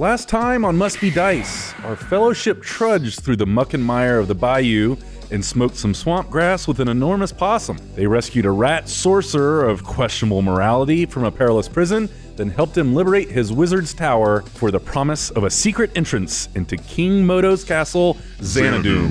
Last time on Must Be Dice, our fellowship trudged through the muck and mire of the bayou and smoked some swamp grass with an enormous possum. They rescued a rat sorcerer of questionable morality from a perilous prison, then helped him liberate his wizard's tower for the promise of a secret entrance into King Modo's castle, Xanadu.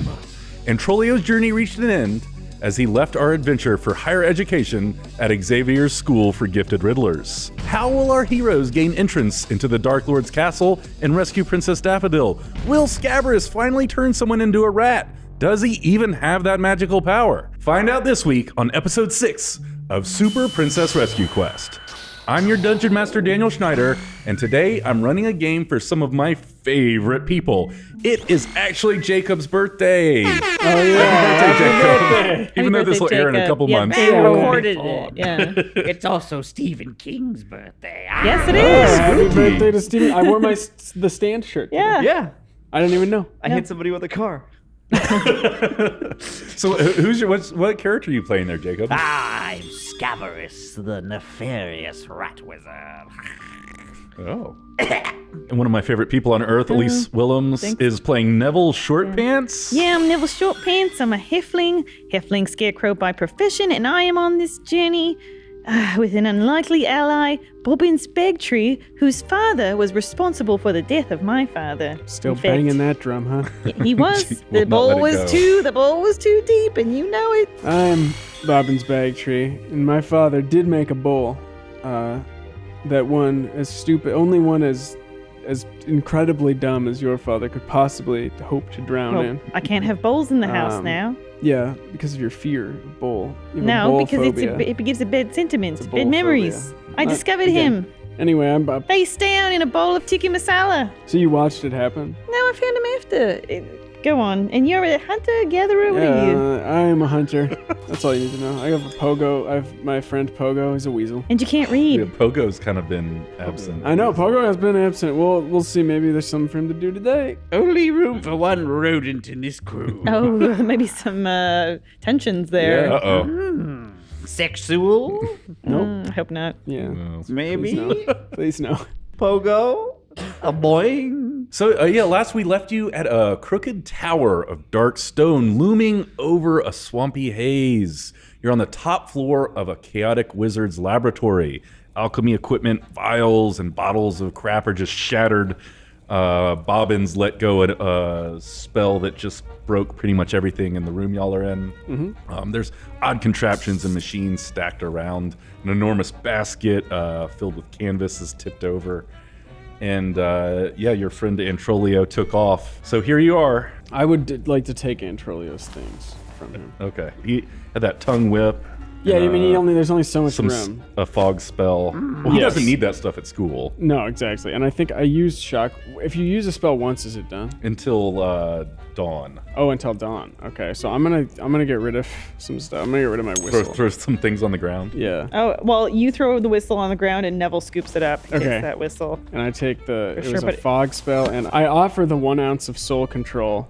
And Trollio's journey reached an end as he left our adventure for higher education at Xavier's School for Gifted Riddlers. How will our heroes gain entrance into the Dark Lord's castle and rescue Princess Daffodil? Will Scabrous finally turn someone into a rat? Does he even have that magical power? Find out this week on episode 6 of Super Princess Rescue Quest. I'm your Dungeon Master, Daniel Schneider, and today I'm running a game for some of my favorite people. It is actually Jacob's birthday. Oh, yeah. Happy birthday, Jacob. Even though this will air in a couple months. We recorded it, yeah. It's also Stephen King's birthday. Yes, it is. Happy birthday to Stephen. I wore the stand shirt today. Yeah. Yeah. I didn't even know. I hit somebody with a car. So what character are you playing there, Jacob? I'm Scabrous, the nefarious rat wizard. Oh. And one of my favorite people on Earth, Elise Willems, thanks. is playing Neville Shortpants. Yeah, I'm Neville Shortpants. I'm a Hefling scarecrow by profession, and I am on this journey with an unlikely ally, Bobbin Spegtree, whose father was responsible for the death of my father. Still In fact, banging that drum, huh? He was. Will The not bowl let it was go. the bowl was too deep, and you know it. I'm Bobbin's Bag Tree, and my father did make a bowl. That one as stupid, only one as incredibly dumb as your father could possibly hope to drown Well, in. I can't have bowls in the house now. Yeah, because of your fear of bowl. You have a No, bowl because phobia. it gives a bad sentiments, It's a bad bowl memories. phobia. I discovered him Anyway, I'm Bob. face down in a bowl of tikka masala. So you watched it happen? No, I found him after. Go on. And you're a hunter, gatherer? What are you? I'm a hunter. That's all you need to know. I have a Pogo. I have my friend Pogo. He's a weasel. And you can't Yeah, read. Pogo's kind of been absent. I know, Pogo has been absent. We'll see. Maybe there's something for him to do today. Only room for one rodent in this crew. Oh, maybe some tensions there. Yeah. Uh-oh. Sexual? Nope. I hope not. Yeah. Well, Maybe? Please no. Please no. Pogo? A boing? So, last we left you at a crooked tower of dark stone looming over a swampy haze. You're on the top floor of a chaotic wizard's laboratory. Alchemy equipment, vials, and bottles of crap are just shattered. Bobbins let go a spell that just broke pretty much everything in the room y'all are in. Mm-hmm. There's odd contraptions and machines stacked around. An enormous basket filled with canvas is tipped over. And your friend Antrolio took off. So here you are. I would like to take Antrolio's things from him. Okay. He had that tongue whip. Yeah, and, I mean, there's only so much room. a fog spell. Well, he Yes. doesn't need that stuff at school No, exactly. And I think I used shock. If you use a spell once, is it done? until dawn. Oh, until dawn. Okay, so I'm gonna get rid of some stuff. I'm gonna get rid of my Throw, whistle. throw some things on the ground. Yeah. Oh, well, you throw the whistle on the ground and Neville scoops it up and Okay. takes that whistle. And I take it sure, was a but- fog spell, and I offer the 1 ounce of soul control.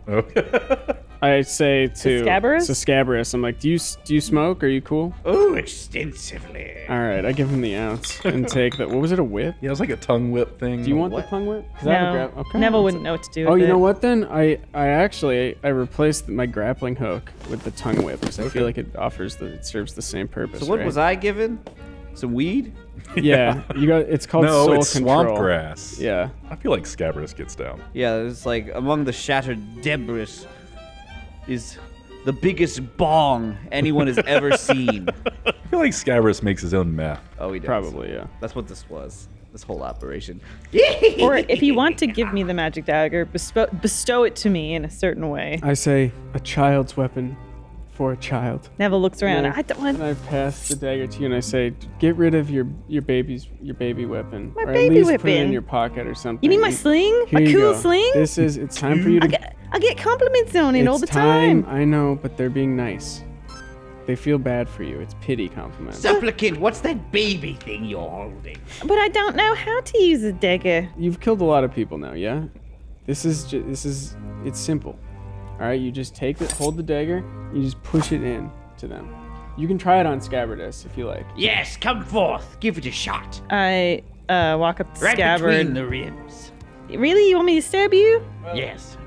I say to Scabrous? Scabrous, I'm like, do you smoke? Are you cool? Oh, extensively. All right, I give him the ounce and take the. What was it? A whip? Yeah, it was like a tongue whip thing. Do you want What? the tongue whip? 'Cause I have a No, grab- okay. Neville wouldn't know what to do Oh, with you know it. what then? I replaced my grappling hook with the tongue whip because I feel like it serves the same purpose. So what right? was I given? Some weed? Yeah, you got. It's called No, soul it's control. swamp grass. Yeah. I feel like Scabrous gets down. Yeah, it's like among the shattered debris is the biggest bong anyone has ever seen. I feel like Scabrous makes his own meth. Oh, he does. Probably, yeah. That's what this was. This whole operation. Or if you want to give me the magic dagger, bestow it to me in a certain way. I say a child's weapon for a child. Neville looks around. And I don't want. And I pass the dagger to you, and I say, "Get rid of your baby weapon, My or baby at least put it in weapon? your pocket or something." You mean my And sling? here My you cool go. sling? It's time for you to. I get compliments on it all the time. I know, but they're being nice. They feel bad for you. It's pity compliments. Supplicant, what's that baby thing you're holding? But I don't know how to use a dagger. You've killed a lot of people now, yeah? It's simple. All right, you just hold the dagger, you just push it in to them. You can try it on Scabbardus if you like. Yes, come forth. Give it a shot. I walk up to Right Scabbard. between the ribs. Really? You want me to stab you? Yes.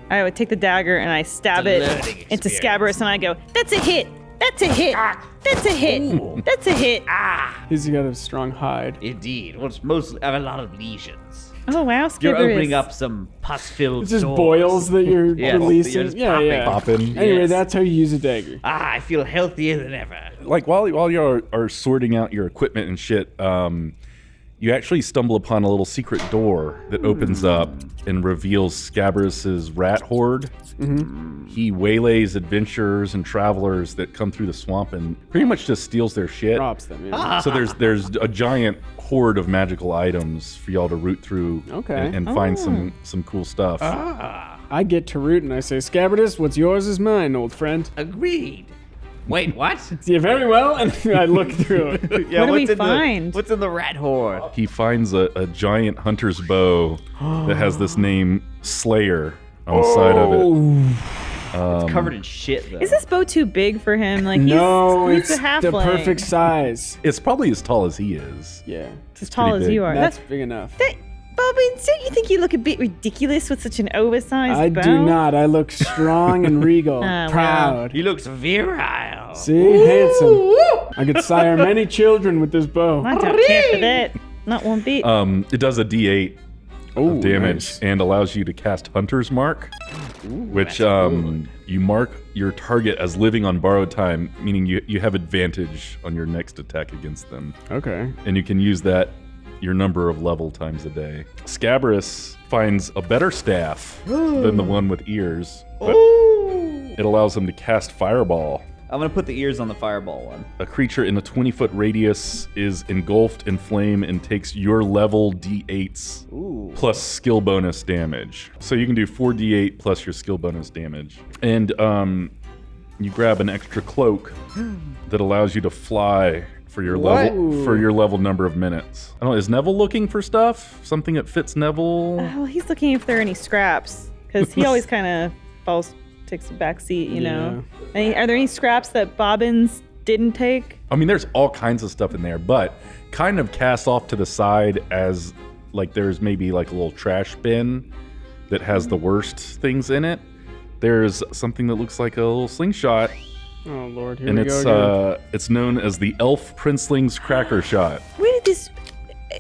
I would take the dagger and I stab It's a it learning into experience. Scabrous, and I go, "That's a hit. That's a hit. That's a hit. That's a hit." He's got a strong hide. Indeed. Well, it's mostly, I have a lot of lesions. Oh wow, You're Scabrous. opening up some pus-filled It's just sores. boils that you're Yes, releasing. you're just Yeah. Popping. Anyway, Yes. that's how you use a dagger. I feel healthier than ever. Like while you are sorting out your equipment and shit, you actually stumble upon a little secret door that opens up and reveals Scabrous' rat hoard. He waylays adventurers and travelers that come through the swamp and pretty much just steals their shit. Drops them. Yeah. So there's a giant hoard of magical items for y'all to root through Okay. and find some cool stuff. I get to root and I say, Scabrous, what's yours is mine, old friend. Agreed. Wait, what? Yeah, very well. And I look through it. Yeah, What do we what's in find? What's in the rat hoard? He finds a giant hunter's bow that has this name Slayer on the side of it. It's covered in shit, though. Is this bow too big for him? Like No, he's it's a halfling. the perfect size. It's probably as tall as he is. Yeah, As tall pretty as big. you are. that's big enough. Bobbins, don't you think you look a bit ridiculous with such an oversized I bow? do not. I look strong and regal, well. proud. He looks virile. See, handsome. I could sire many children with this bow. I don't care for that. Not one bit. It does a D8 Oh, of damage nice. and allows you to cast Hunter's Mark, which you mark your target as living on borrowed time, meaning you have advantage on your next attack against them. Okay. And you can use that your number of level times a day. Scabrous finds a better staff than the one with ears, but it allows him to cast Fireball. I'm gonna put the ears on the fireball one. A creature in a 20-foot radius is engulfed in flame and takes your level D8s plus skill bonus damage. So you can do 4d8 plus your skill bonus damage. And you grab an extra cloak that allows you to fly for your level number of minutes. I don't know, is Neville looking for stuff? Something that fits Neville? Well, he's looking if there are any scraps, because he always kind of takes a back seat, you know. Are there any scraps that Bobbins didn't take? I mean, there's all kinds of stuff in there, but kind of cast off to the side as like there's maybe like a little trash bin that has the worst things in it. There's something that looks like a little slingshot, Oh Lord, here and we go again. it's known as the Elf Princeling's Cracker Shot. Where did this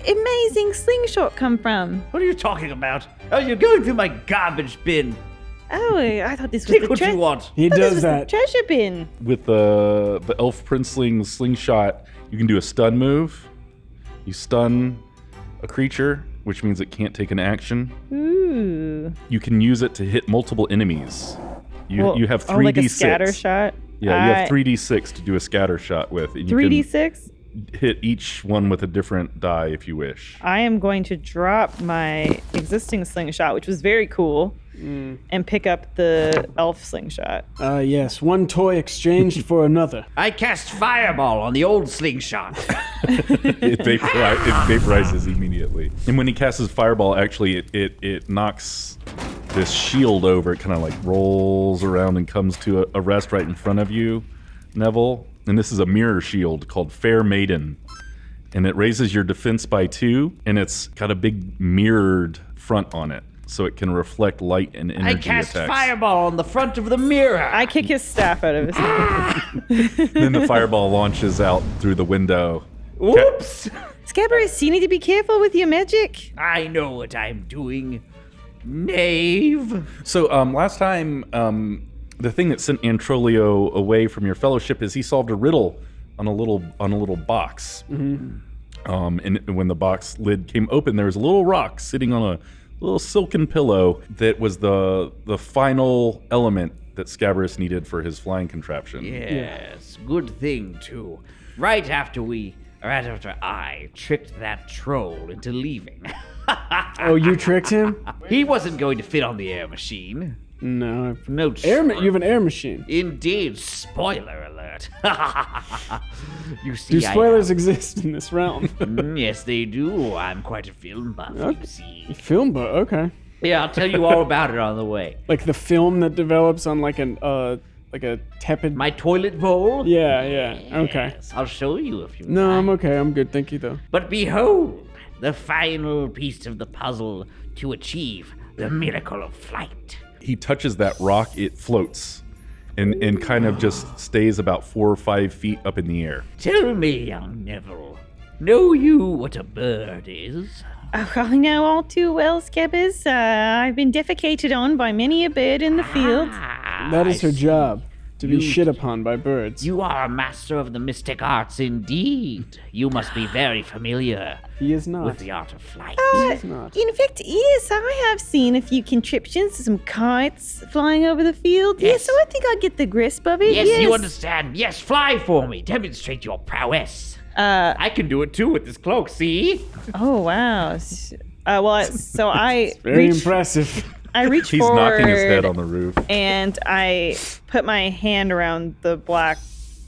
amazing slingshot come from? What are you talking about? Oh, you're going through my garbage bin. Oh, I thought this was Take the what you want. He this does was that. the treasure bin. With the Elf Princeling's Slingshot, you can do a stun move. You stun a creature, which means it can't take an action. Ooh. You can use it to hit multiple enemies. You have 3d6. like a scatter shot? Yeah, you have 3d6 to do a scatter shot with. And you 3d6? can hit each one with a different die if you wish. I am going to drop my existing slingshot, which was very cool, and pick up the elf slingshot. Yes, one toy exchanged for another. I cast fireball on the old slingshot. It vaporizes immediately. And when he casts his fireball, actually, it knocks this shield over. It kind of like rolls around and comes to a rest right in front of you, Neville. And this is a mirror shield called Fair Maiden. And it raises your defense by 2, and it's got a big mirrored front on it, so it can reflect light and energy I cast attacks. fireball on the front of the mirror. I kick his staff out of his hand. Then the fireball launches out through the window. Oops! Scabrous, you need to be careful with your magic. I know what I'm doing. Knave. So last time, the thing that sent Antrolio away from your fellowship is he solved a riddle on a little box. And when the box lid came open, there was a little rock sitting on a little silken pillow that was the final element that Scabrous needed for his flying contraption. Yes, good thing too. Right after I tricked that troll into leaving. Oh, you tricked him? He wasn't going to fit on the air machine. No. No You have an air machine. Indeed, spoiler alert. You see, Do spoilers exist in this realm? Yes, they do. I'm quite a film buff, you see. Film, but okay. Yeah, I'll tell you all about it on the way. Like the film that develops on like a tepid. My toilet bowl? Yeah. Okay. Yes, I'll show you if you No, like. I'm okay. I'm good. Thank you, though. But behold, the final piece of the puzzle to achieve the miracle of flight. He touches that rock, it floats and kind of just stays about 4 or 5 feet up in the air. Tell me, young Neville, know you what a bird is? Oh, I know all too well, Skebbers. I've been defecated on by many a bird in the field. That is her job, to be You- shit upon by birds. You are a master of the mystic arts indeed. You must be very familiar He is not. with the art of flight. He is not. In fact, yes, I have seen a few contraptions, some kites flying over the field. Yes, Yes. so I think I get the grasp of it. Yes, you understand. Yes, fly for me. Demonstrate your prowess. I can do it too with this cloak, see? Oh wow. So I Very reach, impressive. I reach He's forward knocking his head on the roof. and I put my hand around the black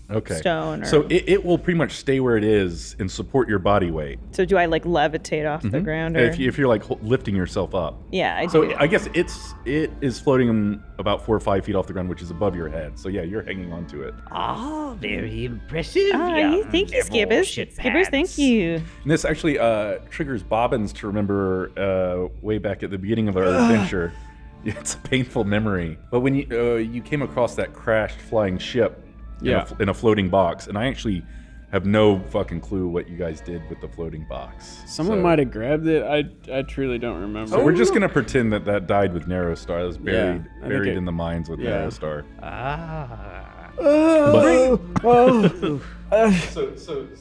Okay. stone. Or, So it will pretty much stay where it is and support your body weight. so do I like levitate off the ground? Or? If you're like lifting yourself up. Yeah, I do. So I guess it is floating about 4 or 5 feet off the ground, which is above your head. So yeah, you're hanging on to it. Ah, very impressive. Thank you, Skibbers. Skibbers, thank you. And this actually triggers Bobbins to remember way back at the beginning of our adventure. It's a painful memory. But when you came across that crashed flying ship in a floating box, and I actually have no fucking clue what you guys did with the floating box. Someone So- might have grabbed it. I truly don't remember. So we're just gonna pretend that died with Narrow Star. That was buried I think it- in the mines with yeah. Narrow Star.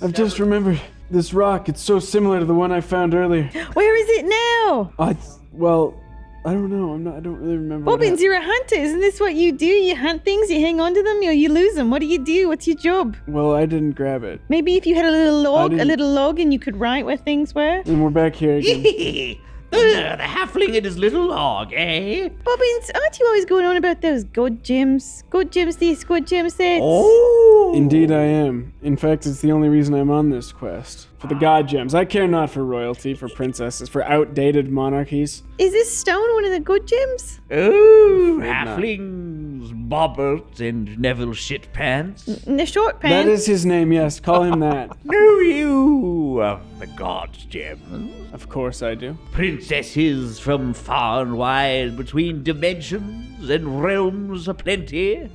I've just remembered this rock. It's so similar to the one I found earlier. Where is it now? I don't know. I don't really remember. what Bobbins, you're a hunter. Isn't this what you do? You hunt things, you hang on to them, or you lose them. What do you do? What's your job? Well, I didn't grab it. Maybe if you had a didn't- little log, and you could write where things were. And we're back here again. The halfling and his little log, eh? Bobbins, aren't you always going on about those god gems? God gems this, god gems that. Oh! Indeed, I am. In fact, it's the only reason I'm on this quest. For the god gems. I care not for royalty, for princesses, for outdated monarchies. Is this stone one of the good gems? Oh, not. halflings, bobbert, and Neville shit pants. In the short That pants? is his name, yes. Call him that. Know you of the god's gems? Of course I do. Princesses from far and wide between dimensions and realms aplenty?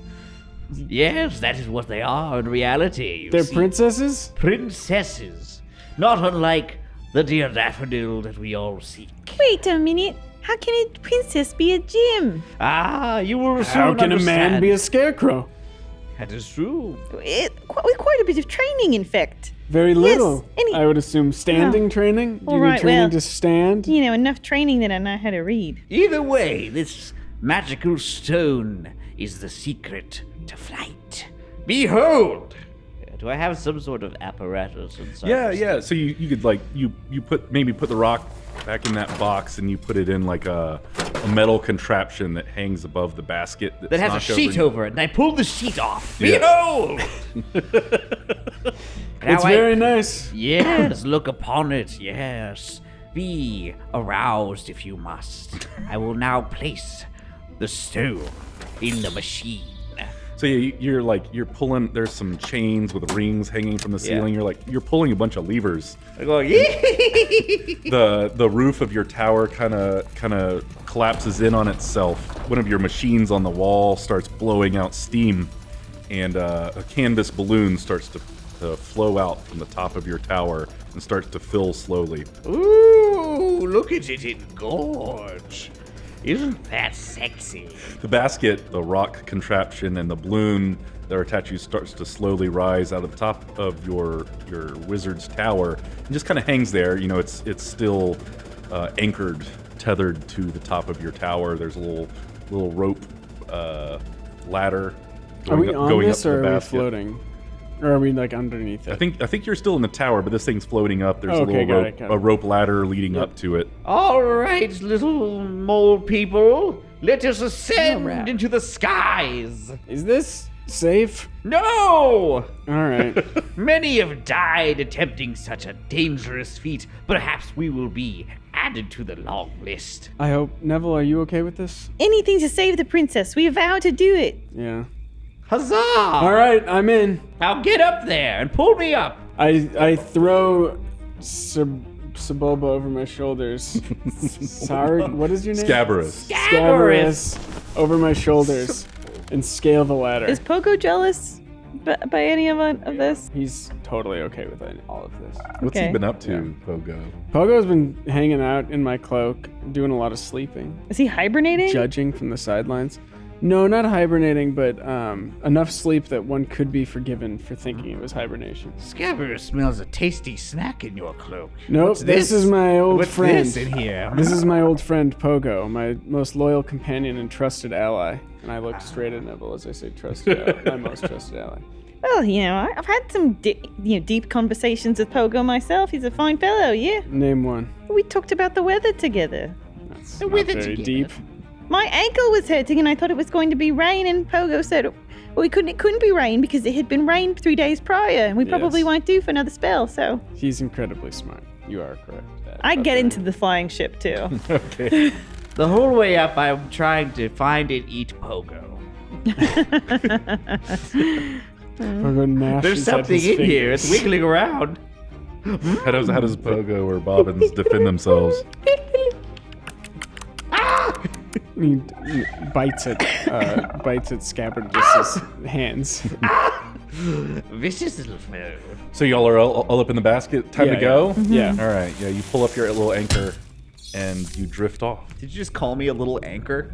Yes, that is what they are in reality. You They're see. princesses? Princesses. Not unlike the dear daffodil that we all seek. Wait a minute. How can a princess be a gem? Ah, you will soon How can a man understand. be a scarecrow? That is true. With quite a bit of training, in fact. Very little. any- I would assume standing training. Do All you right, need training well- to stand? You know, enough training that I know how to read. Either way, this magical stone is the secret to flight. Behold! Do I have some sort of apparatus inside? Yeah, this yeah. thing? So you could like you put the rock back in that box and you put it in like a metal contraption that hangs above the basket that's That has a knocked sheet over. over it, and I pull the sheet off. Yes. Behold! It's very nice. Yes, look upon it, yes. Be aroused if you must. I will now place the stone in the machine. So you're pulling. There's some chains with rings hanging from the ceiling. You're pulling a bunch of levers. I'm going, The roof of your tower kind of collapses in on itself. One of your machines on the wall starts blowing out steam, and a canvas balloon starts to flow out from the top of your tower and starts to fill slowly. Ooh, look at it engorge. Isn't that sexy? The basket, the rock contraption, and the balloon that are attached to you starts to slowly rise out of the top of your wizard's tower and just kind of hangs there. You know, it's still anchored, tethered to the top of your tower. There's a little rope ladder. Are we on going this up to the or are we basket. floating? Or are we like underneath it? I think you're still in the tower, but this thing's floating up. There's Okay, a got little it, got a it. rope ladder leading up to it. All right, little mole people, let us ascend Alright. into the skies. Is this safe? No! All right. Many have died attempting such a dangerous feat. Perhaps we will be added to the long list. I hope. Neville, are you okay with this? Anything to save the princess. We vow to do it. Yeah. Huzzah! All right, I'm in. Now get up there and pull me up. I throw Sebulba over my shoulders. Sorry, what is your name? Scabarous. Scabarous over my shoulders and scale the ladder. Is Pogo jealous by any of this? He's totally okay with all of this. What's he Okay. been up to, Pogo? Pogo's been hanging out in my cloak, doing a lot of sleeping, Is he hibernating? judging from the sidelines. No, not hibernating, but enough sleep that one could be forgiven for thinking it was hibernation. Scabbers smells a tasty snack in your cloak. Nope, What's this is my old What's friend. this in here? This is my old friend Pogo, my most loyal companion and trusted ally. And I look straight at Neville as I say trusted ally, my most trusted ally. Well, I've had some deep conversations with Pogo myself. He's a fine fellow, yeah. Name one. We talked about the weather together. That's The not weather very together. deep. My ankle was hurting, and I thought it was going to be rain. And Pogo said, "Well, it couldn't be rain because it had been rain 3 days prior, and we probably Yes. won't do for another spell." So He's incredibly smart. You are correct. I get into the flying ship too. Okay. The whole way up, I'm trying to find and eat Pogo. Pogo gnashes There's at something his in here. It's fingers. wiggling around. How does Pogo or Bobbins defend themselves? He bites at Scabbardus's hands. Vicious little fellow. So y'all are all up in the basket. Time to Yeah, go? Yeah. All right. Yeah, you pull up your little anchor and you drift off. Did you just call me a little anchor?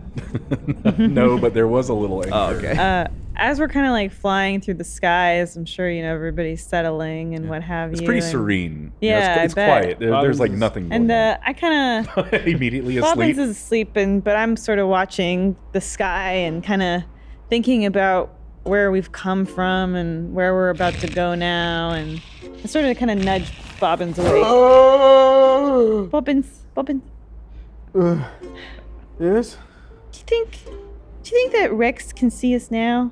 No, but there was a little anchor. Oh, okay. As we're kind of like flying through the skies, I'm sure everybody's settling and what have It's you. pretty and- serene. Yeah, it's I bet. quiet. There's like Bobbins is- nothing And going I kind of on. Immediately Bobbins asleep. is sleeping, but I'm sort of watching the sky and kind of thinking about where we've come from and where we're about to go now, and I sort of kind of nudge Bobbins away. Oh! Bobbins. Yes? Do you think that Rex can see us now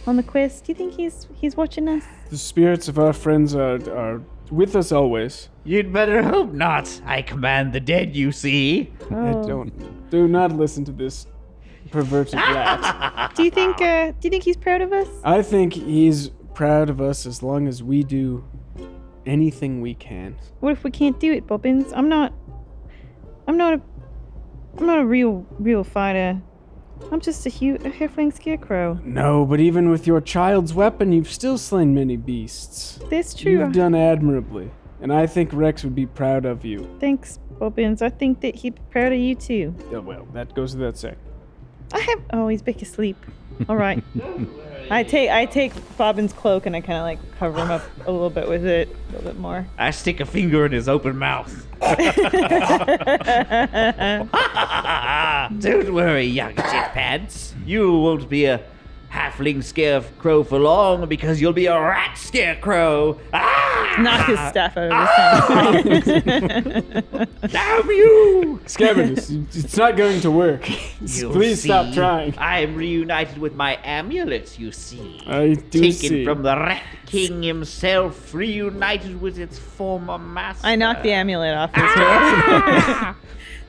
on the quest? Do you think he's watching us? The spirits of our friends are with us always. You'd better hope not. I command the dead, you see. Oh. Do not listen to this perverted rat. Do you think he's proud of us? I think he's proud of us as long as we do anything we can. What if we can't do it, Bobbins? I'm not a real fighter. I'm just a halfling scarecrow. No, but even with your child's weapon, you've still slain many beasts. That's true. You've done admirably, and I think Rex would be proud of you. Thanks, Bobbins. I think that he'd be proud of you too. Yeah, well, that goes without saying. He's back asleep. All right. I take Bobbins' cloak and I kind of like cover him up a little bit with it, a little bit more. I stick a finger in his open mouth. Don't worry, young jet pants. You won't be a halfling scarecrow for long because you'll be a rat scarecrow. Knock his staff out of his hand. Damn you! Scabbardus, it's not going to work. You Please stop see, trying. I'm reunited with my amulet, you see. I do Taken see. from the Rat King himself, reunited with its former master. I knock the amulet off his head.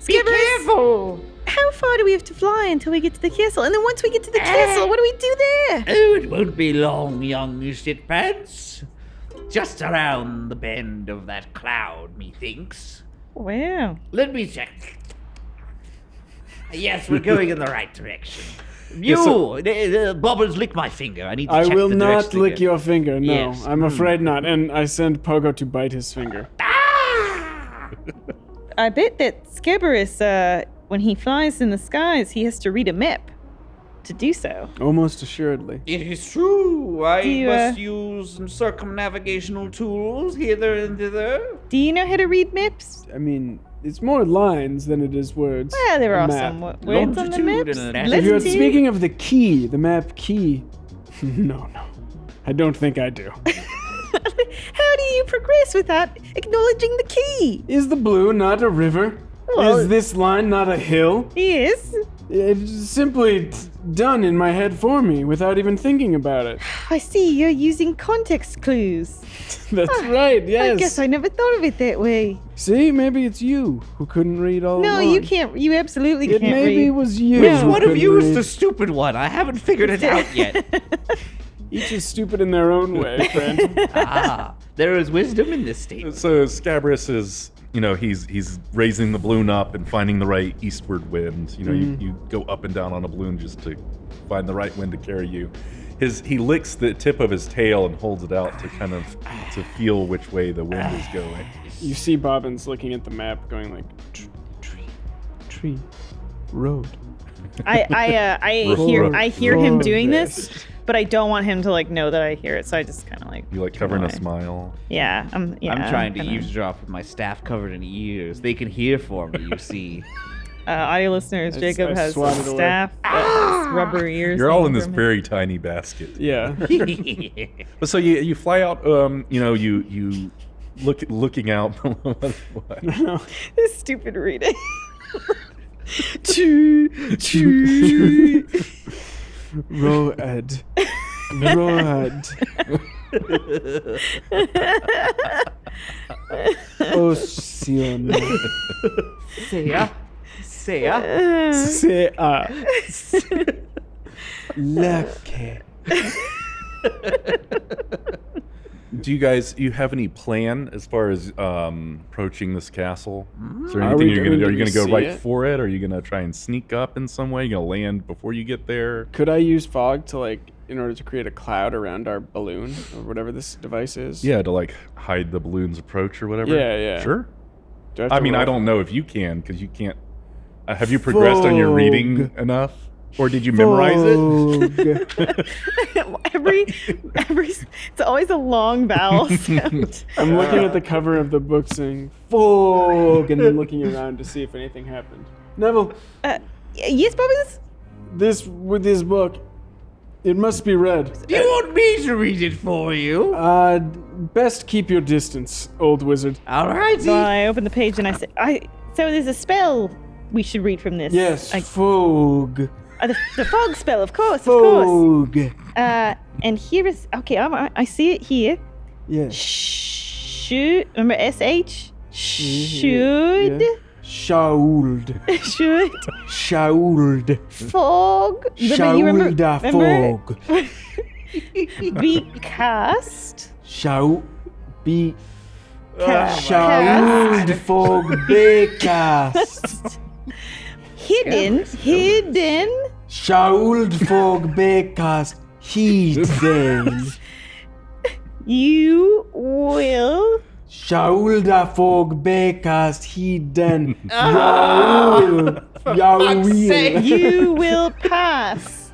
Be careful! How far do we have to fly until we get to the castle? And then once we get to the castle, what do we do there? Oh, it won't be long, young shitpants. Just around the bend of that cloud, methinks. Wow. Let me check. Yes, we're going in the right direction. Yes, Bobbins, lick my finger. I need to I check will the not direction lick again. your finger, no. Yes. I'm afraid not. And I send Pogo to bite his finger. I bet that Scabarous, when he flies in the skies, he has to read a map to do so. Almost assuredly. It is true. I Do you, must use some circumnavigational tools hither and thither. Do you know how to read maps? I mean, it's more lines than it is words. Well, there A are map. some words on the Longitude maps. and Let's If you're see. speaking of the key, the map key, no. I don't think I do. How do you progress without acknowledging the key? Is the blue not a river? Well- Is this line not a hill? Yes. It's simply done in my head for me without even thinking about it. I see you're using context clues. That's right, yes. I guess I never thought of it that way. See, maybe it's you who couldn't read all No, along. you can't. You absolutely It can't maybe read. was you. No. who One of couldn't you is read. the stupid one. I haven't figured it out yet. Each is stupid in their own way, friend. There is wisdom in this statement. So Scabrous is he's raising the balloon up and finding the right eastward wind. You go up and down on a balloon just to find the right wind to carry you. He licks the tip of his tail and holds it out to kind of to feel which way the wind is going. You see Bobbins looking at the map, going like, tree, road. I hear him doing this, Forest. but I don't want him to like know that I hear it. So I just kind of like You like covering a away. smile. Yeah, I'm I'm trying to kinda- eavesdrop with my staff covered in ears. They can hear for me, you see. Audio listeners, Jacob I has a swatted away. staff, that has rubber ears. You're all in hanging this from it. very tiny basket. Yeah. But so you fly out. You looking out. What? This stupid reading. Choo, choo. Road. Ocean. Sea. Sea. Lucky. Do you have any plan as far as approaching this castle? Is there Are anything we you're gonna do? Are going you to gonna go see right it? for it? Or are you gonna try and sneak up in some way? You gonna land before you get there? Could I use fog to in order to create a cloud around our balloon or whatever this device is? Yeah, to like hide the balloon's approach or whatever. Yeah, yeah. Sure. Do have I to mean, I roll? don't know if you can because you can't. Have you progressed on your reading Fog. enough, or did you memorize it? Fog. It's always a long vowel sound. I'm looking at the cover of the book saying fog and then looking around to see if anything happened. Neville, Yes, Bobbins? with this book, it must be read. Do you want me to read it for you? Best keep your distance, old wizard. Alrighty. So I open the page and I say, so there's a spell we should read from this. Yes, fog. The fog spell, of course, of course. Fog. And here is, okay, I see it here. Yes. Should, remember SH? Should, Yeah. Shauld. should, Shauld. fog. Remember, Fog. be cast. Shall be Cast. Shauld fog becast. Hidden. Shauld fog becast. Hidden. You will. Shauld fog becast. Hidden. You will pass.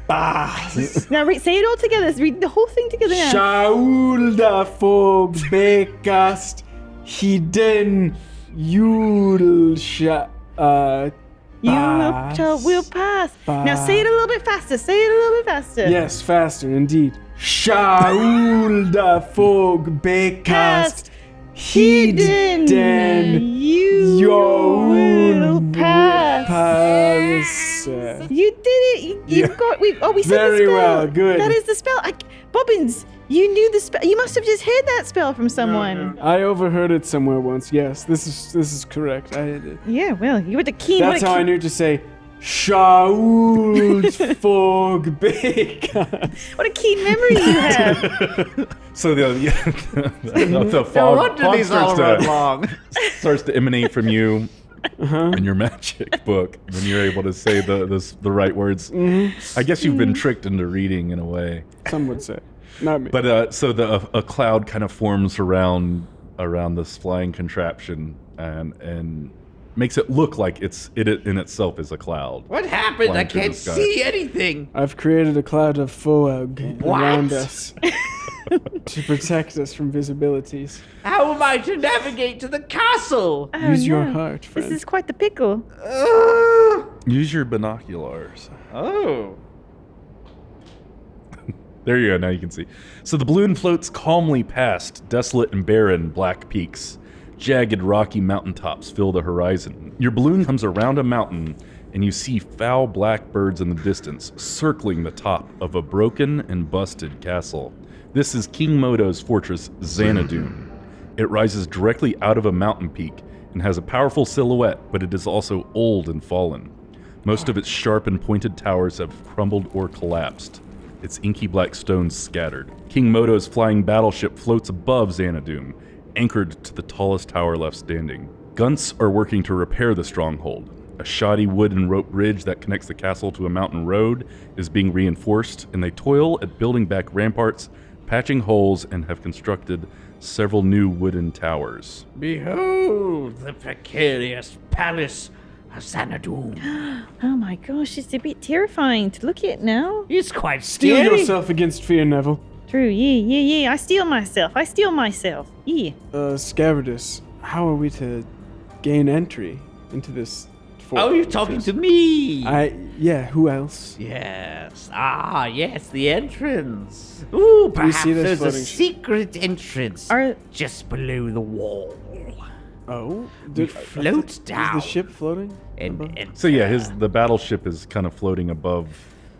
Pass. Now say it all together. Let's read the whole thing together now. Shauld fog becast. Hidden. You'll Will pass. Now say it a little bit faster. Yes, faster indeed. Shauld fog becast. Hidden. You will pass. You did it. You got. We said Very the spell. well, good. That is the spell. Bobbins, you knew the spell. You must have just heard that spell from someone. I overheard it somewhere once. Yes, this is correct. I did. Yeah. Well, you were the keen. That's how I knew to say Shauld fog becast. What a keen memory you have. So the No fog, wonder these all run long. starts to emanate from you in your magic book when you're able to say the right words. I guess you've been tricked into reading in a way. Some would say, not me. But so a cloud kind of forms around this flying contraption and makes it look like it in itself is a cloud. What happened? Flying I through can't the sky. see anything. I've created a cloud of fog What? around us to protect us from visibilities. How am I to navigate to the castle? Oh, Use your no. heart, This friend. is quite the pickle. Use your binoculars. Oh. There you go, now you can see. So the balloon floats calmly past desolate and barren black peaks. Jagged rocky mountaintops fill the horizon. Your balloon comes around a mountain and you see foul black birds in the distance circling the top of a broken and busted castle. This is King Modo's fortress, Xanadu. It rises directly out of a mountain peak and has a powerful silhouette, but it is also old and fallen. Most of its sharp and pointed towers have crumbled or collapsed, its inky black stones scattered. King Modo's flying battleship floats above Xanadu, anchored to the tallest tower left standing. Gunts are working to repair the stronghold. A shoddy wood and rope bridge that connects the castle to a mountain road is being reinforced, and they toil at building back ramparts, patching holes, and have constructed several new wooden towers. Behold the precarious palace of Xanadu. Oh my gosh, it's a bit terrifying to look at now. It's quite Steel scary. yourself against fear, Neville. True, yeah. I steal myself. Yeah. Scaverdus, how are we to gain entry into this fort? Oh, you're talking to me. Yeah, who else? Yes. Yes, the entrance. Ooh, we see perhaps this there's a floating secret entrance Are just below the wall. Oh, We float down. Is the ship floating? And So yeah, the battleship is kind of floating above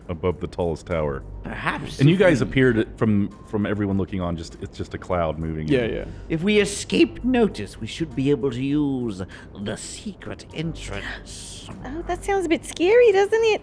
the tallest tower. perhaps And you if guys we- appeared from everyone looking on, it's just a cloud moving. Yeah. If we escape notice, we should be able to use the secret entrance. Oh, that sounds a bit scary, doesn't it?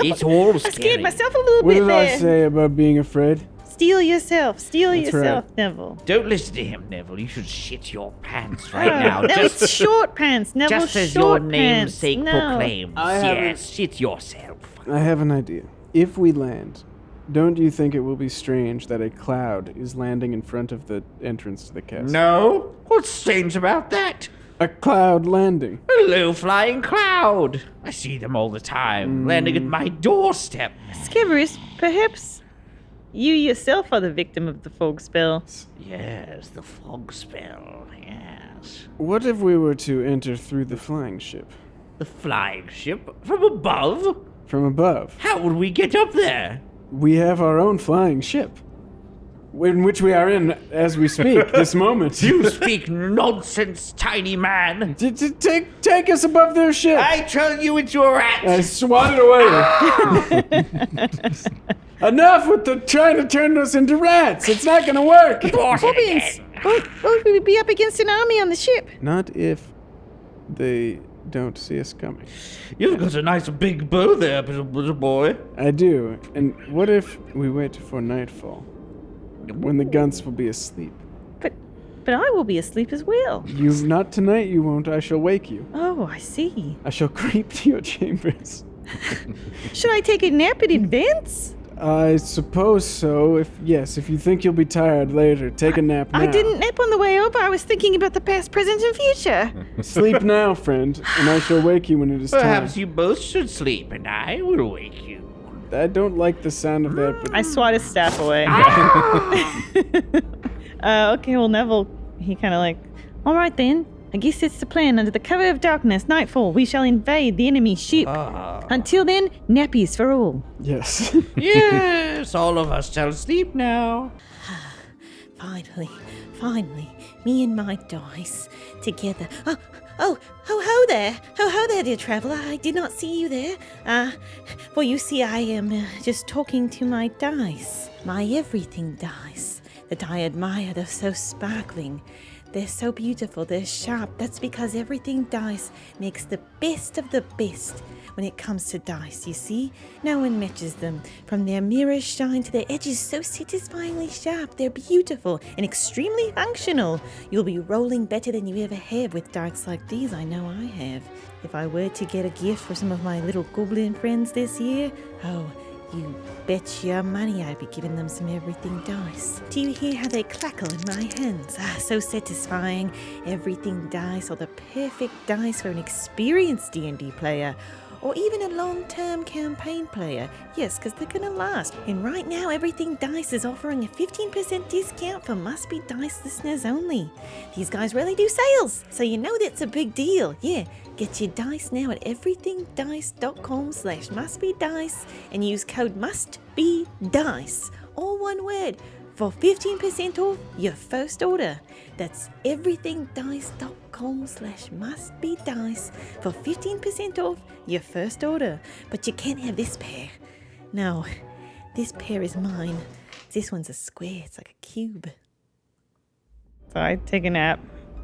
It's all I scary. scared myself a little What bit did there. I say about being afraid? Steal yourself. Steal That's yourself, right. Neville. Don't listen to him, Neville. You should shit your pants Oh, right now. that was short pants, Neville. just as your short pants. namesake No. proclaims. I haven't- Yes, shit yourself. I have an idea. If we land, don't you think it will be strange that a cloud is landing in front of the entrance to the castle? No? What's strange about that? A cloud landing. A low-flying cloud. I see them all the time, landing at my doorstep. Scabrous, perhaps you yourself are the victim of the fog spell. Yes, the fog spell. Yes. What if we were to enter through the flying ship? The flying ship from above? From above. How would we get up there? We have our own flying ship. In which we are in as we speak, this moment. You speak nonsense, tiny man. Take us above their ship. I turn you into a rat. I swatted away. Enough with the trying to turn us into rats. It's not gonna work. Bobbins, won't we be up against an army on the ship? Not if they don't see us coming. You've got a nice big bow there, little boy. I do. And what if we wait for nightfall? When the Gunts will be asleep. But I will be asleep as well. Not tonight, you won't. I shall wake you. Oh, I see. I shall creep to your chambers. Should I take a nap in advance? I suppose so. If you think you'll be tired later, take a nap now. I didn't nap on the way over. I was thinking about the past, present, and future. Sleep now, friend, and I shall wake you when it is Perhaps time. you both should sleep, and I will wake you. I don't like the sound of that, but I swat his staff away. Okay, well, Neville, he kind of like, all right then. I guess it's the plan. Under the cover of darkness, nightfall, we shall invade the enemy ship. Until then, nappies for all. yes. Yes, all of us shall sleep now. Finally, me and my dice together. Oh, ho there, dear traveler. I did not see you there. Well, you see, I am just talking to my dice, my everything dice that I admire. They're so sparkling. They're so beautiful. They're sharp. That's because everything dice makes the best of the best when it comes to dice, you see? No one matches them. From their mirror shine to their edges so satisfyingly sharp, they're beautiful and extremely functional. You'll be rolling better than you ever have with dice like these, I know I have. If I were to get a gift for some of my little goblin friends this year, oh, you bet your money I'd be giving them some everything dice. Do you hear how they crackle in my hands? So satisfying. Everything dice are the perfect dice for an experienced D&D player. Or even a long-term campaign player. Yes, because they're going to last. And right now, Everything Dice is offering a 15% discount for Must Be Dice listeners only. These guys really do sales, so you know that's a big deal. Yeah, get your dice now at everythingdice.com/mustbedice and use code MUSTBEDICE, all one word, for 15% off your first order. That's everythingdice.com/mustbedice for 15% off your first order. But you can't have this pair. No, this pair is mine. This one's a square. It's like a cube. So I take a nap.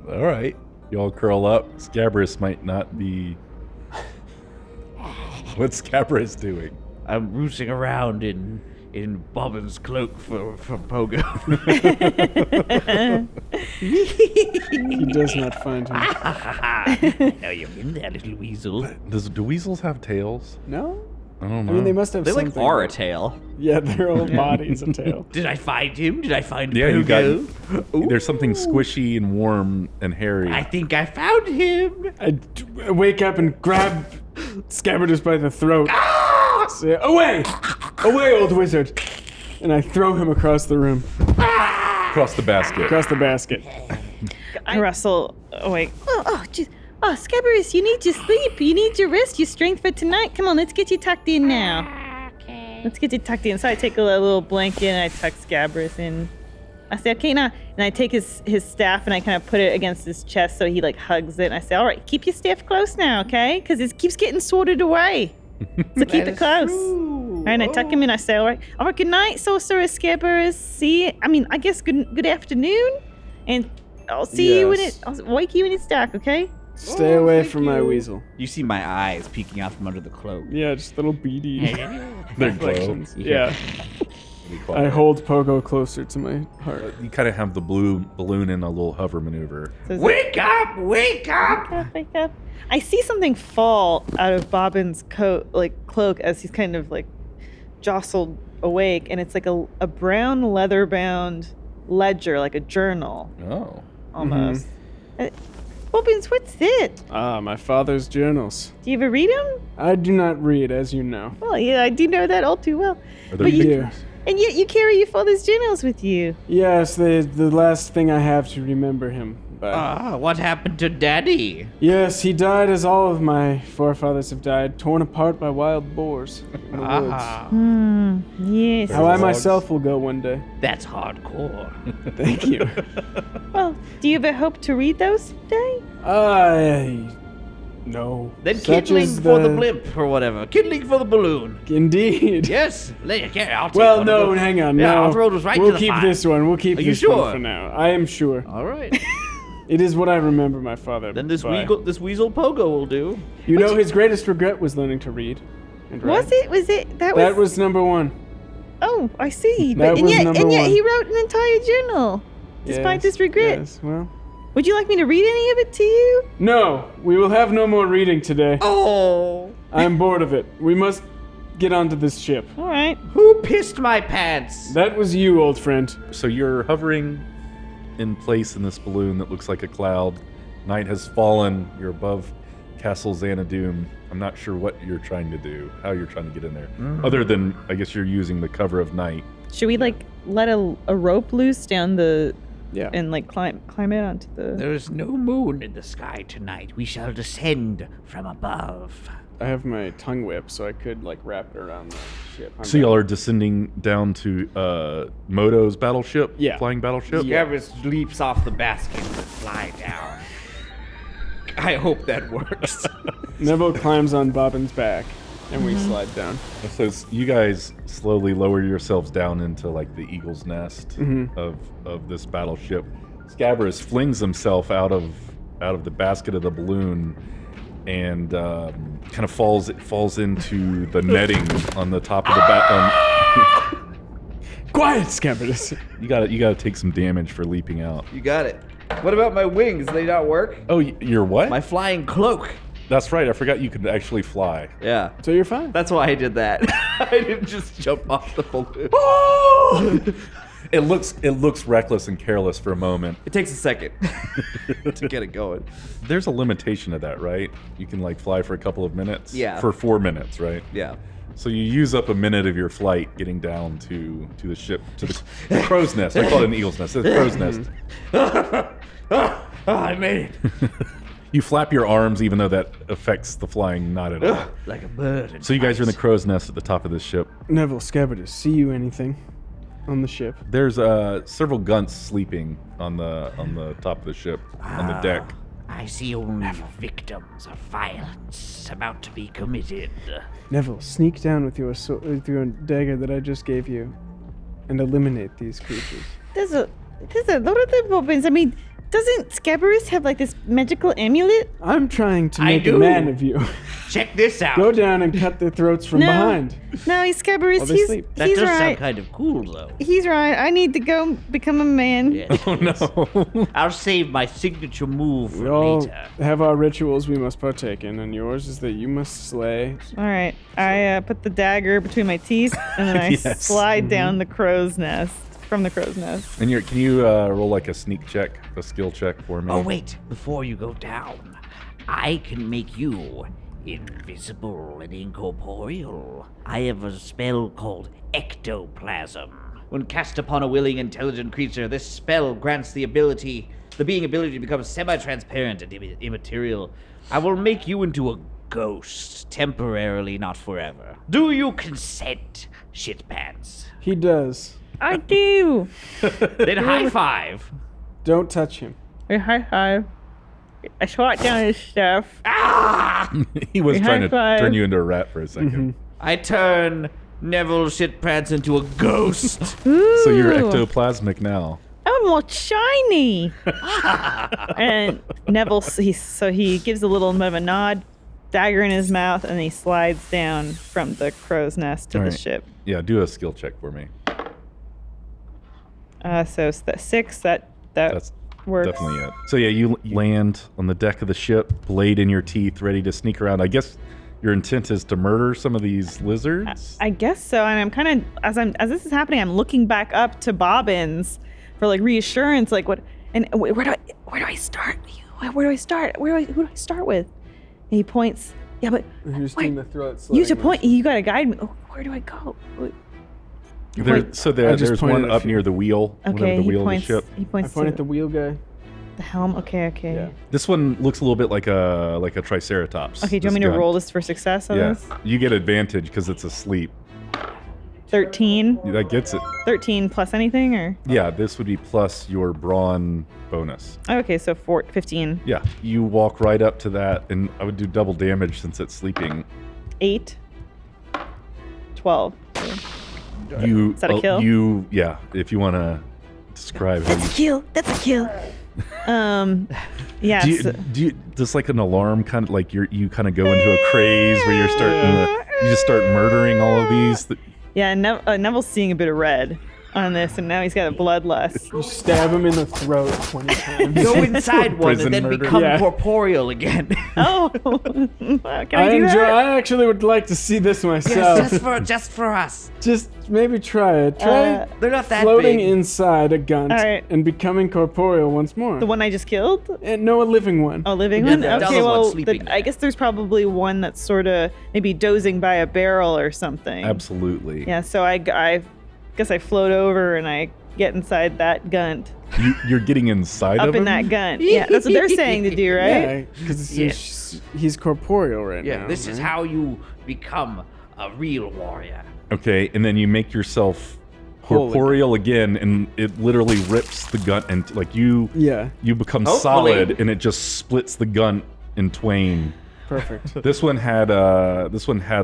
All right. Y'all curl up. Scabrous might not be... What's Scabrous doing? I'm rooting around in in Bobbin's cloak for Pogo. He does not find him. Now you're in there, little weasel. Do weasels have tails? No? I don't know. I mean, they must have They something. like are a tail. Yeah, their whole body's a tail. Did I find him? Did I find Yeah, you Pogo? got. There's something squishy and warm and hairy. I think I found him. I wake up and grab Scabbardus by the throat. Say, away! Away, old wizard! And I throw him across the room, Across the basket. across the basket. I rustle awake. Jeez. Oh, Scabarus, you need your sleep. You need your rest, your strength for tonight. Come on, let's get you tucked in now. Let's get you tucked in. So I take a little blanket and I tuck Scabarus in. I say, okay, now. And I take his staff and I kind of put it against his chest so he like hugs it. And I say, all right, keep your staff close now, okay? Because it keeps getting sorted away. So keep it close. All right, and I tuck him in. I say, all right, good night, Sorceress Scabarus. See, I guess good afternoon. And I'll see you when I'll wake you when it's dark, okay? Stay away from my weasel. You see my eyes peeking out from under the cloak. Yeah, just little beady They're reflections. glow. Yeah. I hold Pogo closer to my heart. You kind of have the blue balloon in a little hover maneuver. So is Wake up! Wake up! wake up. I see something fall out of Bobbin's cloak as he's kind of like jostled awake, and it's like a brown leather-bound ledger, like a journal, Oh. almost. Bobbins, what's it? Ah, my father's journals. Do you ever read them? I do not read, as you know. Well, yeah, I do know that all too well. Are there But you- pictures? And yet you carry your father's journals with you. Yes, the last thing I have to remember him by. What happened to Daddy? Yes, he died as all of my forefathers have died, torn apart by wild boars in the woods. Yes. How I myself will go one day. That's hardcore. Thank you. Well, do you ever hope to read those today? No. Then Such kindling is for the blimp or whatever. Kindling for the balloon. Indeed. Yes. I'll take Well, one no, of those. hang on. Yeah, no. I'll throw those right we'll to the keep fire. this one. We'll keep Are you this one sure? for now. I am sure. All right. It is what I remember my father. Then this by. weasel Pogo will do. You know, his greatest regret was learning to read and write. Was it? That That was number one. Oh, I see. That and was yet number one. he wrote an entire journal, despite Yes, this regret. Yes, well. Would you like me to read any of it to you? No, we will have no more reading today. Oh. I am bored of it. We must get onto this ship. All right. Who pissed my pants? That was you, old friend. So you're hovering in place in this balloon that looks like a cloud. Night has fallen. You're above Castle Xanadu. I'm not sure what you're trying to do, how you're trying to get in there. Other than, I guess you're using the cover of night. Should we like let a rope loose down the Yeah. and like climb out onto the? There is no moon in the sky tonight. We shall descend from above. I have my tongue whip, so I could like wrap it around the ship. So y'all are descending down to Moto's battleship? Yeah. Flying battleship? Scabarus leaps off the basket and fly down. I hope that works. Neville climbs on Bobbin's back, and we slide down. So you guys slowly lower yourselves down into like the eagle's nest of this battleship. Scabarus flings himself out of the basket of the balloon and kind of falls into the netting on the top of the Quiet, Scabbardus. You gotta take some damage for leaping out. You got it. What about my wings? Do they not work? Oh, you're what? My flying cloak. That's right. I forgot you could actually fly. Yeah. So you're fine. That's why I did that. I didn't just jump off the balloon. It looks reckless and careless for a moment. It takes a second to get it going. There's a limitation to that, right? You can like fly for a couple of minutes. Yeah. For 4 minutes, right? Yeah. So you use up a minute of your flight getting down to the ship, to the crow's nest. I call it an eagle's nest. It's a crow's nest. I made it. You flap your arms, even though that affects the flying not at all. Like a bird. So you guys are in the crow's nest at the top of this ship. Neville, Scabbardus, see you anything on the ship? There's several gunts sleeping on the top of the ship, on the deck. I see only victims of violence about to be committed. Neville, sneak down with your dagger that I just gave you, and eliminate these creatures. There's a lot of them, Bobbins. I mean, Doesn't Scabarus have like this magical amulet? I'm trying to I make a do. man of you. Check this out. Go down and cut their throats from No. behind. No, he's Scabarus. While they He's sleep. That he's does sound right. kind of cool, though. He's right. I need to go become a man. Yes, Oh no. I'll save my signature move We for all later. have our rituals we must partake in, and yours is that you must slay. All right. I put the dagger between my teeth, and then I Yes. slide down the crow's nest. From the crow's nest. And can you roll like a sneak check, a skill check for me? Oh, wait. Before you go down, I can make you invisible and incorporeal. I have a spell called ectoplasm. When cast upon a willing, intelligent creature, this spell grants the being ability to become semi-transparent and immaterial. I will make you into a ghost, temporarily, not forever. Do you consent, shitpants? He does. I do. Then high five. Don't touch him. Hey, high five. I swat down his stuff. He was High trying to five. turn you into a rat for a second. I turn Neville Shitpants into a ghost. So you're Ooh. ectoplasmic now. I'm all shiny. And Neville, he gives a little bit of a nod, dagger in his mouth, and he slides down from the crow's nest to All the right. ship. Yeah, do a skill check for me. So it's that 6, that That's works. definitely it. So yeah, you land on the deck of the ship, blade in your teeth, ready to sneak around. I guess your intent is to murder some of these lizards. I guess so. And I'm kind of as this is happening, I'm looking back up to Bobbins for like reassurance, like what and where do I start? Where do I start? Who do I start with? And he points. Yeah, but You're just wait, doing the throat you should slitting point. You gotta guide me. Oh, where do I go? There's I just one pointed a up few. near the wheel, whatever Okay, the he wheel points. of the ship. He I points point to at the wheel guy. the helm. Okay. Yeah. This one looks a little bit like a triceratops. Okay. Do you want me to roll this for success on Yeah, this? you get advantage because it's asleep. 13. That gets it. 13 plus anything or? Yeah, this would be plus your brawn bonus. Okay, so 15. Yeah, you walk right up to that, and I would do double damage since it's sleeping. 8. 12. You Is that a kill? Yeah, if you want to describe how you. Kill. That's a kill. Yeah. Does like an alarm kind of like you kind of go into a craze where you're starting you just start murdering all of these? Yeah, Neville's seeing a bit of red on this, and now he's got a bloodlust. You stab him in the throat 20 times. Go inside one Prison and then murder. become Yeah. corporeal again. Oh, can I do that? I actually would like to see this myself. just for us. Just maybe try it. Try They're not that floating big. inside a gun All right. and becoming corporeal once more. The one I just killed? And no, a living one. A living Yeah, one? the Okay, other well, one's sleeping I guess there's probably one that's sort of maybe dozing by a barrel or something. Absolutely. Yeah, so I guess I float over and I get inside that gunt. You're getting inside Up of in him? that gunt. Yeah, that's what they're saying to do, right? Yeah, because Yes. he's corporeal right Yeah, now. this is right? how you become a real warrior. Okay, and then you make yourself Holy. corporeal again, and it literally rips the gun, and like you become Hopefully. solid, and it just splits the gun in twain. Perfect. This one had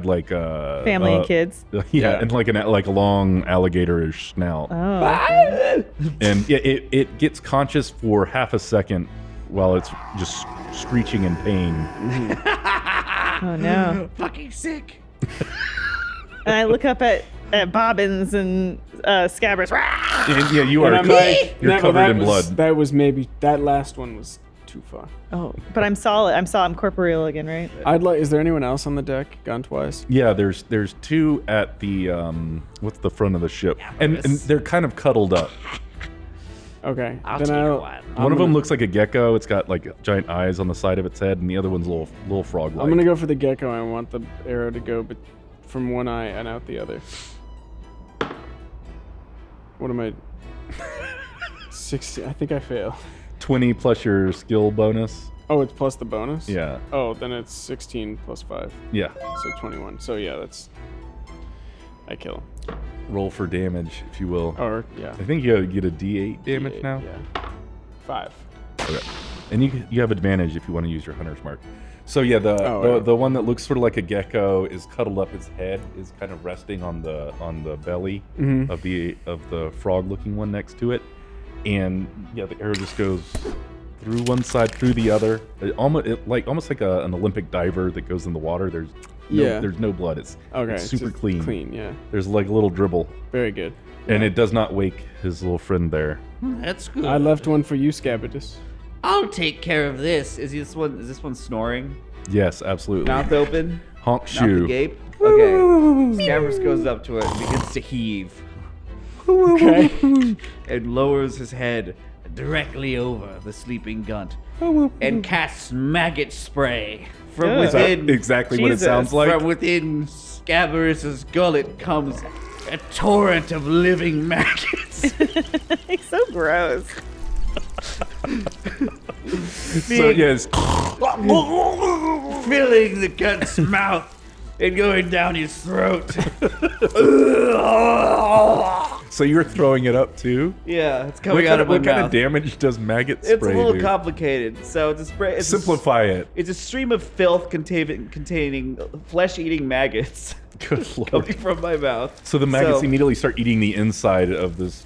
like Family and kids. Yeah, Yeah. and like a long alligator-ish snout. Oh. And it gets conscious for half a second while it's just screeching in pain. Oh, no. Fucking sick. And I look up at Bobbins and Scabbers. And yeah, you And are I'm like, you're "No, covered that in was- blood. That was maybe that last one was too far. Oh, but I'm solid. I'm corporeal again, right? I'd like. Is there anyone else on the deck? Gunt-wise? Yeah, there's two at the what's the front of the ship, and they're kind of cuddled up. Okay. I'll then take I'll, one. One of them looks like a gecko. It's got like giant eyes on the side of its head, and the other one's a little frog-like. I'm gonna go for the gecko. I want the arrow to go from one eye and out the other. What am I? 60. I think I fail. 20 plus your skill bonus. Oh, it's plus the bonus? Yeah, Oh, then it's 16 plus 5. yeah. So 21. So yeah, that's... I kill him. Roll for damage, if you will. Or, yeah. I think you get a D8 damage D8, now. Yeah. 5. Okay. And you have advantage if you want to use your hunter's mark. So yeah, Oh, yeah. the one that looks sort of like a gecko is cuddled up. Its head is kind of resting on the belly Mhm. of the frog-looking one next to it, and yeah, the arrow just goes through one side, through the other. Almost like an Olympic diver that goes in the water. There's no blood. It's super just clean. Clean, yeah. There's like a little dribble, Very good. and it does not wake his little friend there. That's good. I left one for you, Scabidus. I'll take care of this. Is this one snoring? Yes, absolutely. Mouth open? Honk Mouth shoe. agape? Okay. Scabrous goes up to it and begins to heave. Okay. And lowers his head directly over the sleeping Gunt. And casts maggot spray. From Good. Is that within exactly what it Jesus. sounds like? From within Scabrous' gullet comes a torrent of living maggots. It's so gross. So yes, Filling the Gunt's mouth and going down his throat. so you're throwing it up too? Yeah, it's coming out of my what kind mouth. of damage does maggot It's spray a little do? complicated. So it's a spray. It's Simplify it. It's a stream of filth containing flesh-eating maggots Good coming lord. from my mouth. So the maggots So- immediately start eating the inside of this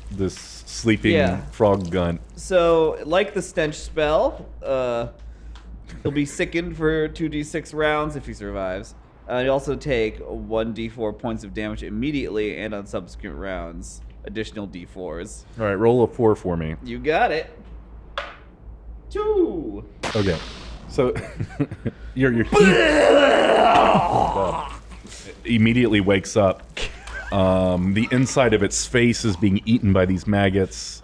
sleeping Yeah. frog Gunt. So, like the stench spell, he'll be sickened for 2d6 rounds if he survives. He'll also take 1d4 points of damage immediately and on subsequent rounds, additional d4s. All right, roll a 4 for me. You got it. 2. Okay. So your immediately wakes up. The inside of its face is being eaten by these maggots.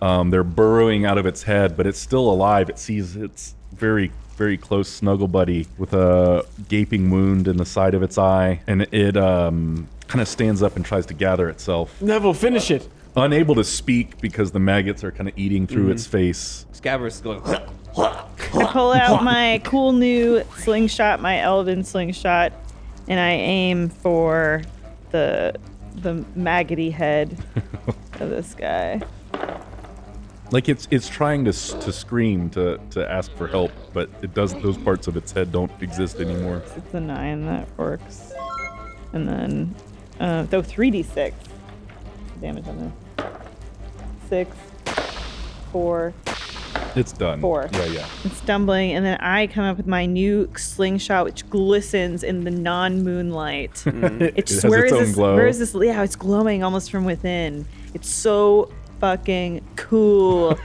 They're burrowing out of its head, but it's still alive. It sees its very, very close snuggle buddy with a gaping wound in the side of its eye, and it kind of stands up and tries to gather itself. Neville, finish it. Unable to speak because the maggots are kind of eating through its face. Scabrous is going, I pull out my cool new slingshot, my elven slingshot, and I aim for the maggoty head of this guy. Like it's trying to scream to ask for help, but it doesn't. Those parts of its head don't exist anymore. It's a 9 that works. And then, though 3d6 damage on this. 6, 4. It's done. 4. Yeah. It's stumbling, and then I come up with my new slingshot, which glistens in the non-moonlight. It just has where its is own this? glow. Where is this? Yeah, it's glowing almost from within. It's so fucking cool.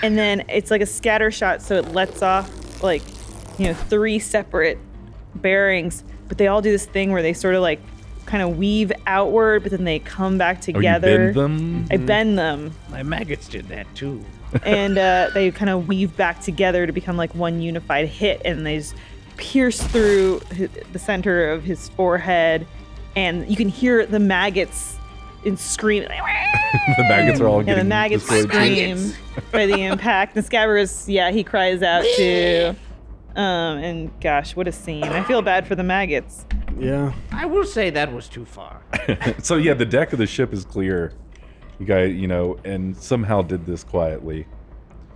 And then it's like a scatter shot, so it lets off like 3 separate bearings, but they all do this thing where they sort of like kind of weave outward, but then they come back together. Oh, you bend them? I bend them. My maggots did that too. And they kind of weave back together to become like one unified hit, and they just pierce through the center of his forehead, and you can hear the maggots scream. The maggots are all getting And the maggots destroyed too. scream by the impact. And Scabrous, he cries out too. And gosh, what a scene. I feel bad for the maggots. Yeah. I will say that was too far. So yeah, the deck of the ship is clear. You guys, and somehow did this quietly.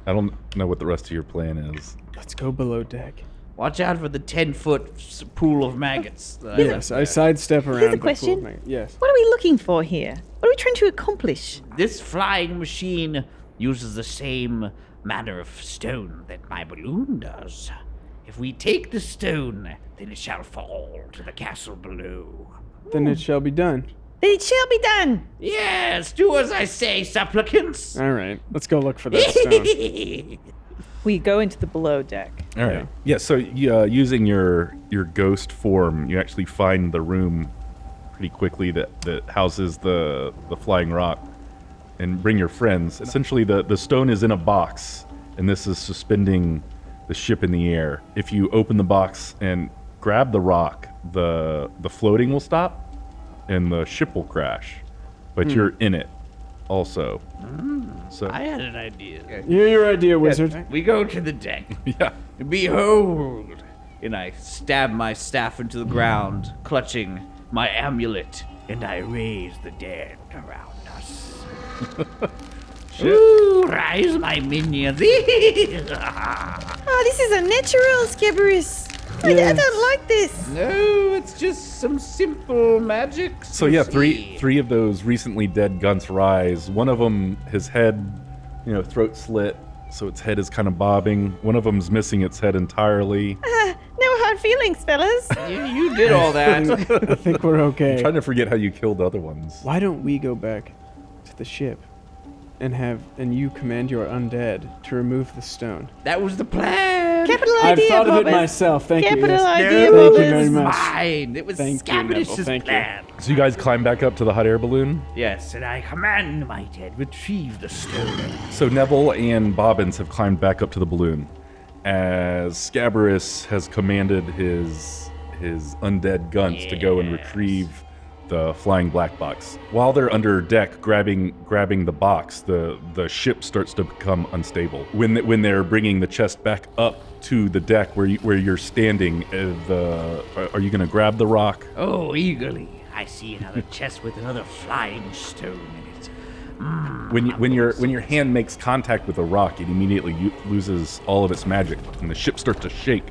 I don't know what the rest of your plan is. Let's go below deck. Watch out for the 10-foot pool of maggots. Yes, I sidestep around. Here's a the pool of question. Yes. What are we looking for here? What are we trying to accomplish? This flying machine uses the same manner of stone that my balloon does. If we take the stone, then it shall fall to the castle below. Then it shall be done. Then it shall be done. Yes, do as I say, supplicants. All right, let's go look for that stone. We go into the below deck. All right. Yeah. So using your ghost form, you actually find the room pretty quickly that houses the flying rock, and bring your friends. Essentially, the stone is in a box, and this is suspending the ship in the air. If you open the box and grab the rock, the floating will stop, and the ship will crash. But you're in it, also. So I had an idea. Hear your idea, wizard. We go to the deck. yeah. Behold! And I stab my staff into the ground, clutching my amulet, and I raise the dead around us. Ooh, rise, my minions. Oh, this is unnatural, Scabrous. I don't like this. No, it's just some simple magic. So yeah, three of those recently dead Gunts rise. One of them, his head, throat slit, so its head is kind of bobbing. One of them's missing its head entirely. No hard feelings, fellas. You did all that. I think we're okay. I'm trying to forget how you killed the other ones. Why don't we go back to the ship and you command your undead to remove the stone? That was the plan. Capital I've idea, thought of it Bobbins. myself. Thank you. Capital Yes. idea, Thank you Bobbins. very much. Mine. It was Thank you, Neville, Scabrous' thank you. plan. So you guys climb back up to the hot air balloon. Yes. And I command my dead retrieve the stone. So Neville and Bobbins have climbed back up to the balloon, as Scabrous has commanded his undead gunts to go and retrieve the flying black box. While they're under deck grabbing the box, the ship starts to become unstable. When they're bringing the chest back up to the deck where you're standing, are you gonna grab the rock? Oh, eagerly. I see another chest with another flying stone in it. When your hand makes contact with a rock, it immediately loses all of its magic, and the ship starts to shake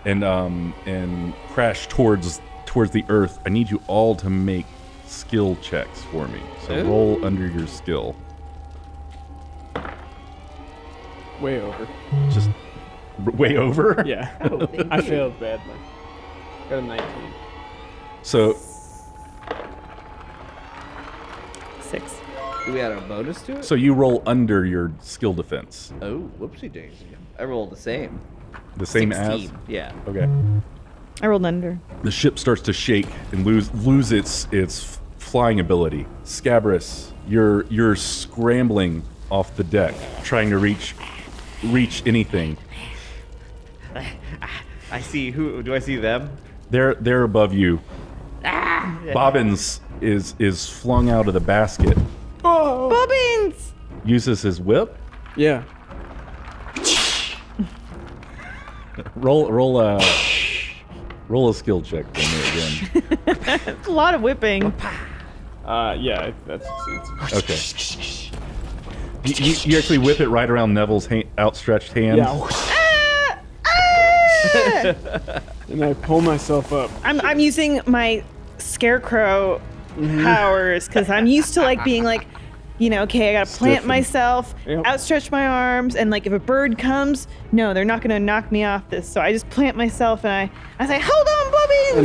and crash towards the earth. I need you all to make skill checks for me. So roll under your skill. Way over. Just way over. Yeah. I failed badly. Got a 19. So 6. Do we add a bonus to it? so you roll under your skill defense. Oh, whoopsie daisy. I rolled the same. The same 16. as. Yeah. Okay. I rolled under. The ship starts to shake and lose its flying ability. Scabrous, you're scrambling off the deck, trying to reach anything. I see. Who do I see? Them? They're above you. Bobbins is flung out of the basket. Bobbins! Uses his whip. Yeah. Roll a skill check for me again. It's a lot of whipping. Yeah, that succeeds. Okay. You actually whip it right around Neville's outstretched hand. Yeah. And I pull myself up. I'm using my scarecrow powers because I'm used to like being like, okay, I gotta plant Stiffen. myself, Yep. outstretch my arms, and like if a bird comes, no, they're not gonna knock me off this. So I just plant myself and I say, hold on, Bobbins!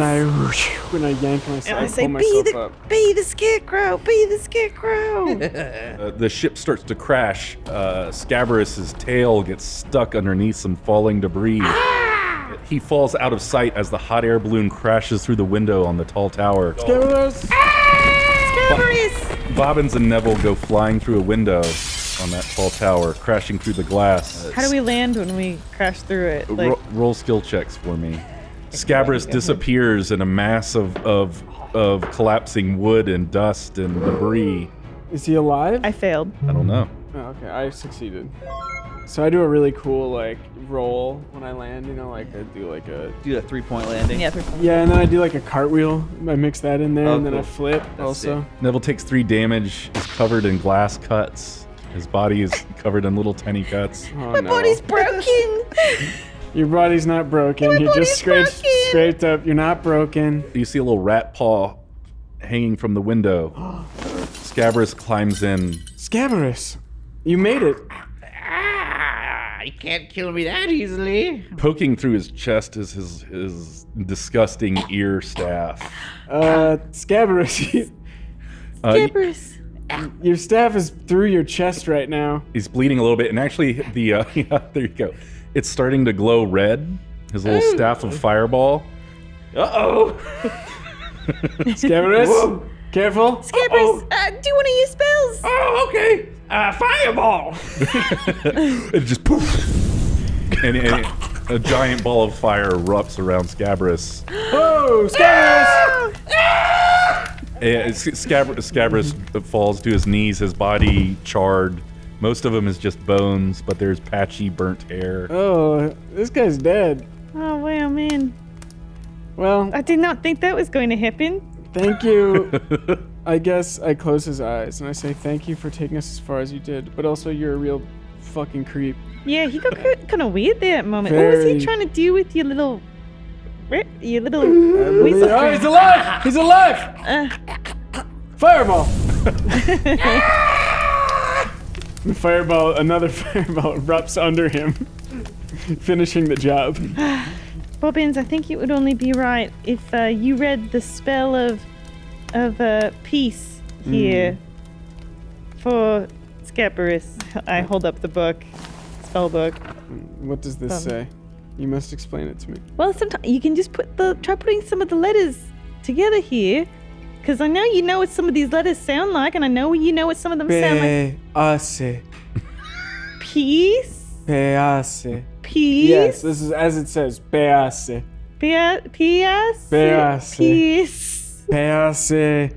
And I yank myself, And I say, pull be myself up. the scarecrow, be the scarecrow. The ship starts to crash. Scabrous' tail gets stuck underneath some falling debris. He falls out of sight as the hot air balloon crashes through the window on the tall tower. Scabrous! Scabrous! Bobbins and Neville go flying through a window on that tall tower, crashing through the glass. How do we land when we crash through it? Like, Roll skill checks for me. Scabrous disappears in a mass of collapsing wood and dust and debris. Is he alive? I failed. I don't know. Oh, okay, I succeeded. So I do a really cool roll when I land. I do a Do a 3-point landing. Yeah, 3 points. yeah, and then I do a cartwheel. I mix that in there, Oh, and then I cool. flip That's also. sick. Neville takes 3 damage. He's covered in glass cuts. His body is covered in little tiny cuts. Oh, My no. body's broken. Your body's not broken. My You body's just broken. scraped up. You're not broken. You see a little rat paw hanging from the window. Scabrous climbs in. Scabrous, you made it. You can't kill me that easily. Poking through his chest is his disgusting ear staff. Scabrous, Scabrous. your staff is through your chest right now. He's bleeding a little bit, and actually, yeah, there you go. It's starting to glow red. His little staff of fireball. Uh-oh. Scabrous, careful. Scabrous, do you want to use spells? Oh, okay. Fireball. It just poof, and a giant ball of fire erupts around Scabrous. Oh, Scabrous! And Scabrous falls to his knees, his body charred. Most of him is just bones, but there's patchy, burnt hair. Oh, this guy's dead. Oh, wow, man. Well, I did not think that was going to happen. thank you. I guess I close his eyes and I say thank you for taking us as far as you did, but also you're a real fucking creep. Yeah, he got kind of weird there at the moment. What was Very. he trying to do with your little... weasel? Oh, he's alive! He's alive! Fireball! Another fireball erupts under him, finishing the job. Bobbins, I think it would only be right if you read the spell of peace here for Scabrous. I hold up the book, spell book. What does this say? You must explain it to me. Well, sometimes you can just try putting some of the letters together here, because I know you know what some of these letters sound like, and I know you know what some of them sound like. Peace. Peace. Peace. Yes, this is as it says. Peace. Peace. Peace. Peace. Peace.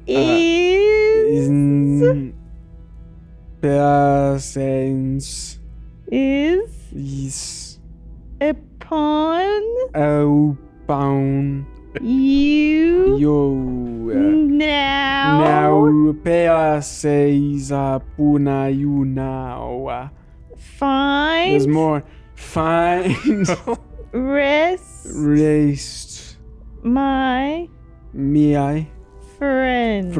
Peace. Is upon you now peace upon you now. Find There's more. Find rest my friend.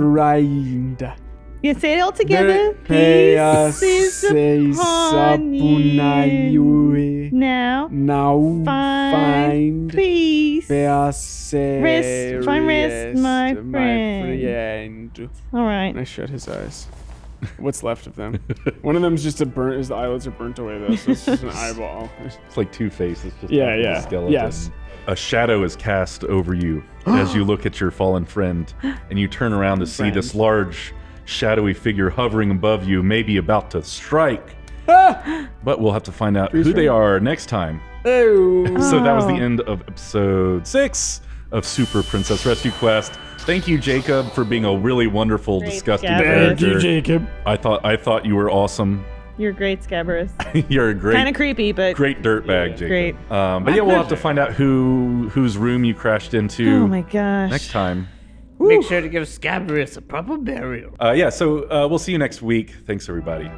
You say it all together. Peace is upon you. Now find peace. Find rest, my friend. All right. And I shut his eyes. What's left of them? One of them's just his eyelids are burnt away though, so it's just an eyeball. It's like Two-Face. It's just Yeah. a skeleton. Yes. A shadow is cast over you as you look at your fallen friend, and you turn around to see this large, shadowy figure hovering above you, maybe about to strike. But we'll have to find out who they are next time. Oh. So that was the end of episode 6 of Super Princess Rescue Quest. Thank you, Jacob, for being a really wonderful, disgusting Scabrous. character. Thank you, Jacob. I thought you were awesome. You're great, Scabrous. You're a Kind of creepy, but great dirtbag, Jacob. Great. But yeah, we'll have to find out whose room you crashed into oh my gosh. next time. Make sure to give Scabrous a proper burial. So we'll see you next week. Thanks, everybody.